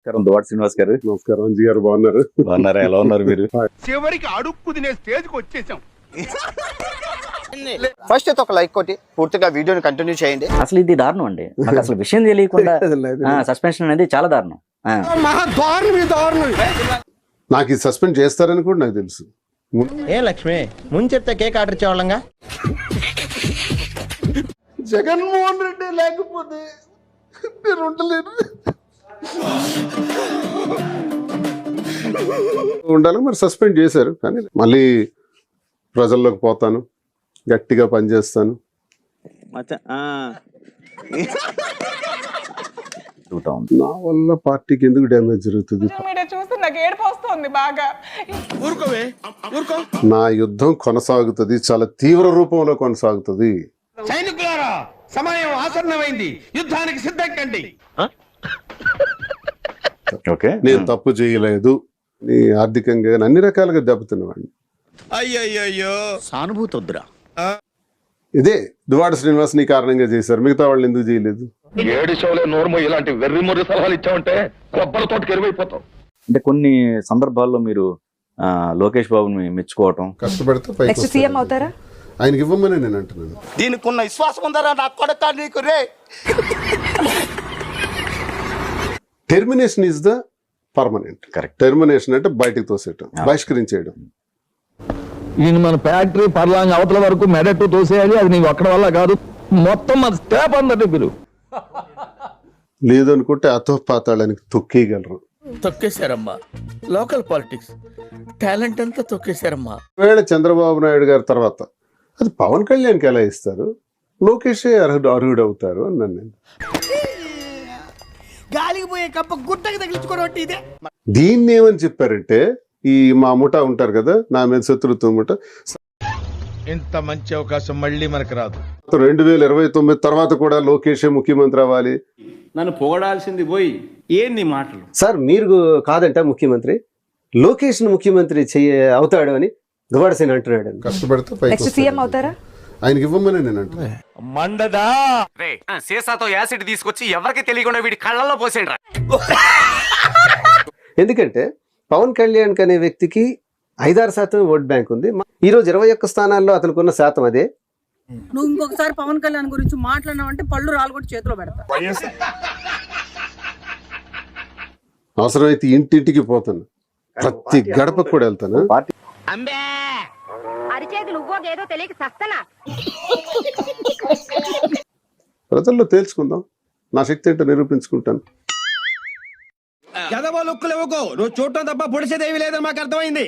దువ్వాడ శ్రీనివాస్ గారు. నమస్కారం అంజీ గారు, బాగున్నారు? బాగున్నారా? ఎలా ఉన్నారు మీరు? చివరికి అడుక్కు తినే స్టేజ్కి వచ్చేసాం. ఫస్ట్ అయితే ఒక లైక్ కొట్టి పూర్తిగా వీడియోని కంటిన్యూ చేయండి. అసలు ఇది దారుణం అండి. నాకు అసలు విషయం తెలియకుండా సస్పెన్షన్ అనేది చాలా దారుణం. నాకు ఇది సస్పెండ్ చేస్తారని కూడా నాకు తెలుసు. ఏ లక్ష్మి ముందు చెప్తే కేక్ ఆర్డర్ ఇచ్చేవాళ్ళంగా. జగన్మోహన్ రెడ్డి లేకపోతే నేను ఉండలేను. ఉండాలి మరి, సస్పెండ్ చేశారు. కానీ మళ్ళీ ప్రజల్లోకి పోతాను, గట్టిగా పనిచేస్తాను. నా వల్ల పార్టీకి ఎందుకు డ్యామేజ్ జరుగుతుంది? నా యుద్ధం కొనసాగుతుంది, చాలా తీవ్ర రూపంలో కొనసాగుతుంది. సైనికులారా, సమయం ఆసన్నమైంది, యుద్ధానికి సిద్ధం కండి. నేను తప్పు చేయలేదు, నీ ఆర్థికంగా అన్ని రకాలుగా దెబ్బతిన్నవాడిని. అయ్యయ్యో, సానుభూతి వద్దురా. ఇదే దువ్వాడ శ్రీనివాస్ నీ కారణంగా చేశారు, మిగతా వాళ్ళు ఎందుకు చేయలేదు? 7 షోలే నోర్మో ఇలాంటి వెర్రి మొర్రి సలహాలు ఇచ్చావంటే కొబ్బరి తోటకి ఎరువైపోతావు. అంటే కొన్ని సందర్భాల్లో మీరు లోకేష్ బాబుని మెచ్చుకోవటం, కష్టపడితే పైకి సీఎం అవుతారా? ఆయనకి ఇవ్వమని నేను అంటున్నాను. దీనికి ఉన్న విశ్వాసం ఉందరా నా కొడక నీకు రే. Termination is the permanent. Correct. Termination అంటే బయటకు తోసేయటం, బహిష్కరించేయడం. ఈయన మన ఫ్యాక్టరీ పర్లాంగ్ అవతల వరకు మెడట్టు తోసేయాలి. అది నీవు అక్కడ వల్ల కాదు, మొత్తం మన స్టాప్ అందరి పిలువు. లేదనుకుంటే అతోపాతాళానికి తొక్కేయగలరు. తొక్కేశారమ్మా, లోకల్ పాలిటిక్స్ టాలెంట్ అంతా తొక్కేశారమ్మా. ఒకవేళ చంద్రబాబు నాయుడు గారి తర్వాత అది పవన్ కళ్యాణ్కి ఎలా ఇస్తారు? లోకేషే అర్హుడు అవుతారు అన్నాను నేను. గాలికి పోయే కప్ప గుట్టకి తగిలించుకోవడం ఇదే. దీన్ని ఏమని చెప్పారంటే, ఈ మా ముఠా ఉంటారు కదా, నా మీద శత్రుత్వం ముఠా, ఇంత మంచి అవకాశం మళ్ళీ మనకు రాదు. 2029 తర్వాత కూడా లోకేషే ముఖ్యమంత్రి అవ్వాలి. నన్ను పొగడాల్సింది పోయి ఏంది మాటలు? సార్ మీరు కాదంట ముఖ్యమంత్రి, లోకేష్ ముఖ్యమంత్రి అవుతాడు అని దువ్వాడ శ్రీనివాస్ అంటున్నాడు. కష్టపడితే పైకి సీఎం అవుతారా? ఆయనకి ఇవ్వమని నేను అంటున్నాను. మండదా సీసాతో యాసిడ్ తీసుకొచ్చి ఎవరికి తెలియకుండా వీడి కళ్ళల్లో పోసేయండి. ఎందుకంటే పవన్ కళ్యాణ్ అనే వ్యక్తికి 5-6% ఓట్ బ్యాంక్ ఉంది. ఈ రోజు 21 స్థానాల్లో అతనికి ఉన్న శాతం అదే. నువ్వు ఇంకొకసారి పవన్ కళ్యాణ్ గురించి మాట్లాడినావంటే పళ్ళు రాళ్ళు చేతిలో పెడతా. అవసరమైతే ఇంటింటికి పోతాను, ప్రతి గడపకు కూడా వెళ్తాను. ప్రజల్లో తేల్చుకుందాం, నా శక్తి ఏంటో నిరూపించుకుంటాను. నువ్వు చూడటం తప్ప పొడిచేదేవి లేదని మాకు అర్థమైంది.